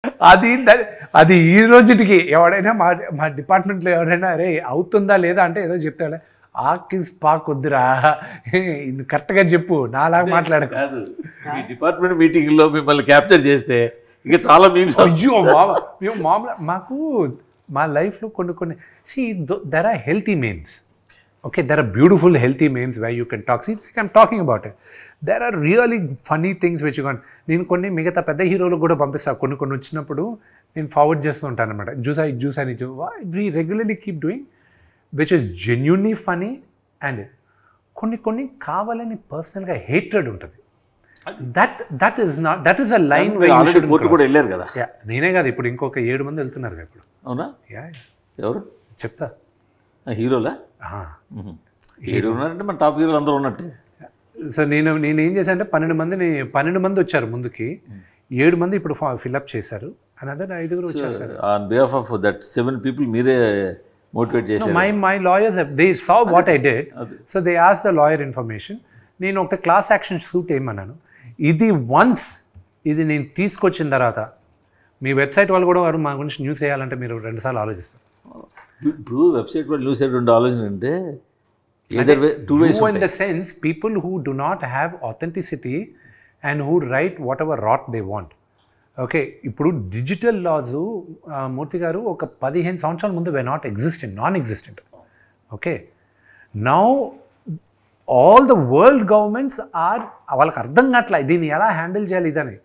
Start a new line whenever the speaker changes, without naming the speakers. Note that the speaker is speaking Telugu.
అది అది ఈ రోజుటికి ఎవడైనా మా మా డిపార్ట్మెంట్లో ఎవరైనా అరే అవుతుందా లేదా అంటే ఏదో చెప్తాడు ఆకిస్ పాక్ వద్దురా ఇది కరెక్ట్గా చెప్పు నాలాగా మాట్లాడక.
కాదు ఈ డిపార్ట్మెంట్ మీటింగ్లో మిమ్మల్ని క్యాప్చర్ చేస్తే ఇంకా చాలా మీమ్స్.
అయ్యో మేము మామూలు మాకు మా లైఫ్లో కొన్ని సి there are healthy memes. Okay, there are beautiful healthy memes why you can talk. I'm talking about it. There are really funny things which can. నేను కొన్ని మిగతా పెద్ద హీరోలకు కూడా పంపిస్తాను. కొన్ని వచ్చినప్పుడు నేను ఫార్వర్డ్ చేస్తూ ఉంటాను అనమాట. జ్యూస్ అని we regularly keep doing which is genuinely funny. And కొన్ని కావాలని పర్సనల్గా హేట్రెడ్ ఉంటుంది. That is a line
court కూడా వెళ్ళారు కదా.
నేనే కాదు, ఇప్పుడు ఇంకొక 7 మంది వెళ్తున్నారు ఇప్పుడు.
అవునా? ఎవరు
చెప్తా.
హీరోలా 7 ఉన్నారంటే మన టాప్ హీరోలు అందరూ ఉన్నట్టే.
సో నేను ఏం చేశాను అంటే 12 మంది వచ్చారు ముందుకి, 7 మంది ఇప్పుడు ఫిల్అప్ చేశారు. అనదర్ 5 వచ్చేసారు.
On behalf of that 7 people మీరే మోటివేట్ చేశారు.
My lawyers they saw what I did. So they ask the lawyer information. నేను ఒక క్లాస్ యాక్షన్ సూట్ ఏమన్నాను, ఇది నేను తీసుకొచ్చిన తర్వాత మీ వెబ్సైట్ వాళ్ళు కూడా మా గురించి న్యూస్ వేయాలంటే మీరు 2 సార్లు ఆలోచిస్తారు.
ఇప్పుడు వెబ్సైట్ వాళ్ళు న్యూస్ 2 ఆలోచన అంటే either way, 2 ways.
In the sense, people who do not have authenticity and who write whatever rot they want. Okay, ఇప్పుడు డిజిటల్ లాస్ మూర్తి గారు ఒక 15 సంవత్సరాల ముందు were non existent. Okay, now all the world governments వాళ్ళకి అర్థం కావట్లే దీన్ని ఎలా హ్యాండిల్ చేయాలి ఇదని.